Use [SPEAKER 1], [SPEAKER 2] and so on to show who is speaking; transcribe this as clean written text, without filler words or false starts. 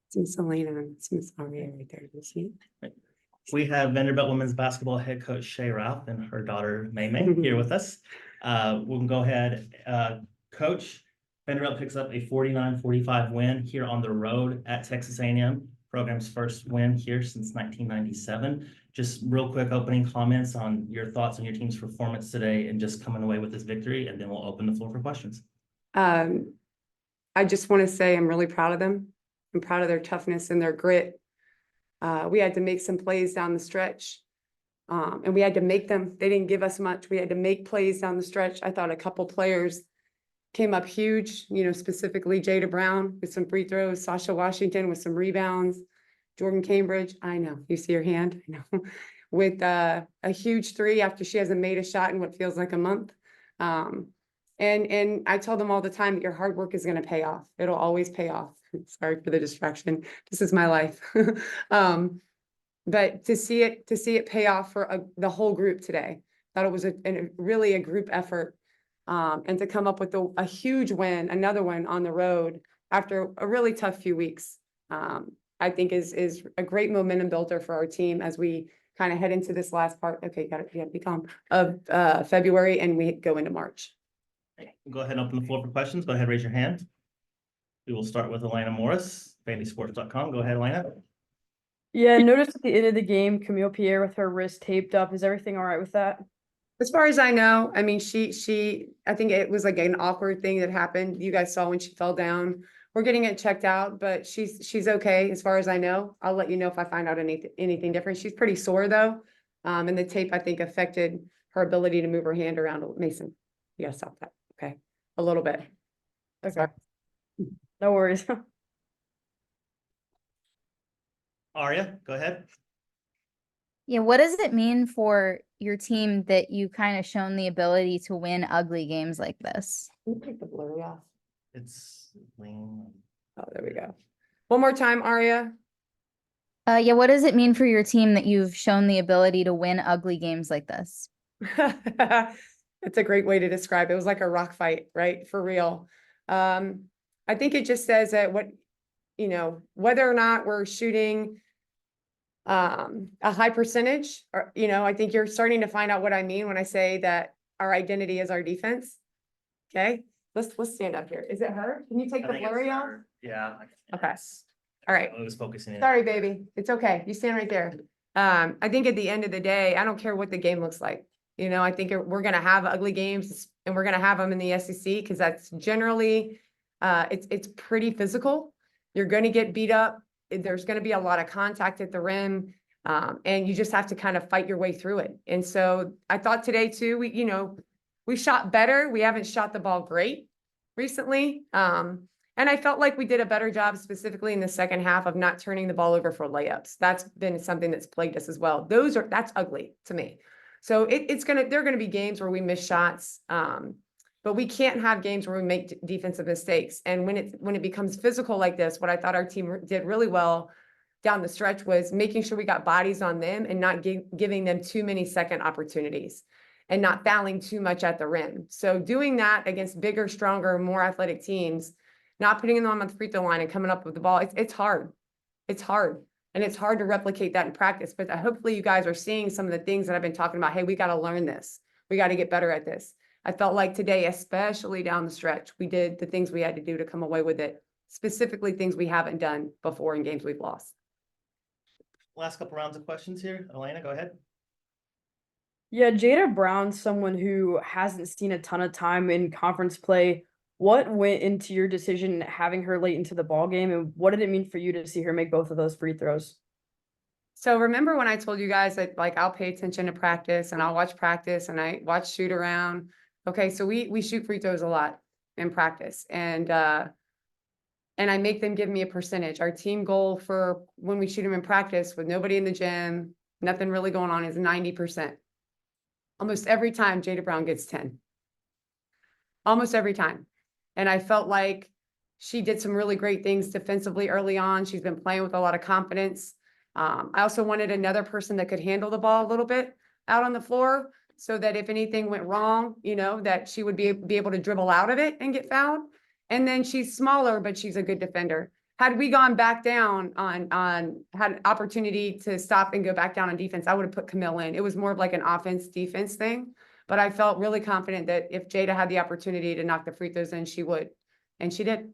[SPEAKER 1] It's Miss Elena and it's Miss Aria right there. You see it?
[SPEAKER 2] We have Vanderbilt women's basketball head coach Shea Ralph and her daughter May May here with us. We'll go ahead. Coach, Vanderbilt picks up a 49-45 win here on the road at Texas A&M. Program's first win here since 1997. Just real quick opening comments on your thoughts on your team's performance today and just coming away with this victory, and then we'll open the floor for questions.
[SPEAKER 1] I just want to say I'm really proud of them. I'm proud of their toughness and their grit. We had to make some plays down the stretch, and we had to make them. They didn't give us much. We had to make plays down the stretch. I thought a couple players came up huge, specifically Jada Brown with some free throws, Sasha Washington with some rebounds, Jordan Cambridge. I know, you see her hand, I know, with a huge three after she hasn't made a shot in what feels like a month. And I tell them all the time that your hard work is going to pay off. It'll always pay off. Sorry for the distraction. This is my life. But to see it pay off for the whole group today, thought it was really a group effort. And to come up with a huge win, another one on the road after a really tough few weeks, I think is a great momentum builder for our team as we kind of head into this last part. Okay, you got to be calm, of February, and we go into March.
[SPEAKER 2] Go ahead and open the floor for questions. Go ahead, raise your hand. We will start with Elena Morris, VandySports.com. Go ahead, Elena.
[SPEAKER 3] Yeah, noticed at the end of the game, Camille Pierre with her wrist taped up. Is everything all right with that?
[SPEAKER 1] As far as I know, I mean, I think it was like an awkward thing that happened. You guys saw when she fell down. We're getting it checked out, but she's okay as far as I know. I'll let you know if I find out anything different. She's pretty sore though. And the tape, I think, affected her ability to move her hand around. Mason, you gotta stop that. Okay. A little bit.
[SPEAKER 3] Okay.
[SPEAKER 1] Sorry.
[SPEAKER 3] No worries.
[SPEAKER 2] Aria, go ahead.
[SPEAKER 4] Yeah, what does it mean for your team that you kind of shown the ability to win ugly games like this?
[SPEAKER 1] Can you take the blurry off?
[SPEAKER 2] It's lean.
[SPEAKER 1] Oh, there we go. One more time, Aria.
[SPEAKER 4] Yeah, what does it mean for your team that you've shown the ability to win ugly games like this?
[SPEAKER 1] It's a great way to describe it. It was like a rock fight, right? For real. I think it just says that whether or not we're shooting a high percentage, or, I think you're starting to find out what I mean when I say that our identity is our defense. Okay, let's stand up here. Is it her? Can you take the blurry off?
[SPEAKER 2] Yeah.
[SPEAKER 1] Okay. All right.
[SPEAKER 2] I was focusing.
[SPEAKER 1] Sorry, baby. It's okay. You stand right there. I think at the end of the day, I don't care what the game looks like. I think we're going to have ugly games, and we're going to have them in the SEC because that's generally, it's pretty physical. You're going to get beat up. There's going to be a lot of contact at the rim, and you just have to kind of fight your way through it. And so I thought today too, we shot better. We haven't shot the ball great recently. And I felt like we did a better job specifically in the second half of not turning the ball over for layups. That's been something that's plagued us as well. That's ugly to me. So there are going to be games where we miss shots. But we can't have games where we make defensive mistakes. And when it becomes physical like this, what I thought our team did really well down the stretch was making sure we got bodies on them and not giving them too many second opportunities and not fouling too much at the rim. So doing that against bigger, stronger, more athletic teams, not putting them on the free throw line and coming up with the ball, it's hard. It's hard. And it's hard to replicate that in practice. But hopefully you guys are seeing some of the things that I've been talking about. Hey, we got to learn this. We got to get better at this. I felt like today, especially down the stretch, we did the things we had to do to come away with it, specifically things we haven't done before in games we've lost.
[SPEAKER 2] Last couple rounds of questions here. Elena, go ahead.
[SPEAKER 3] Yeah, Jada Brown's someone who hasn't seen a ton of time in conference play. What went into your decision having her late into the ball game, and what did it mean for you to see her make both of those free throws?
[SPEAKER 1] So remember when I told you guys that I'll pay attention to practice and I'll watch practice and I watch shoot around. Okay, so we shoot free throws a lot in practice, and I make them give me a percentage. Our team goal for when we shoot them in practice with nobody in the gym, nothing really going on, is 90%. Almost every time Jada Brown gets 10. Almost every time. And I felt like she did some really great things defensively early on. She's been playing with a lot of confidence. I also wanted another person that could handle the ball a little bit out on the floor, so that if anything went wrong, that she would be able to dribble out of it and get fouled. And then she's smaller, but she's a good defender. had we gone back down had an opportunity to stop and go back down on defense, I would have put Camille in. It was more of like an offense defense thing. But I felt really confident that if Jada had the opportunity to knock the free throws in, she would. And she did.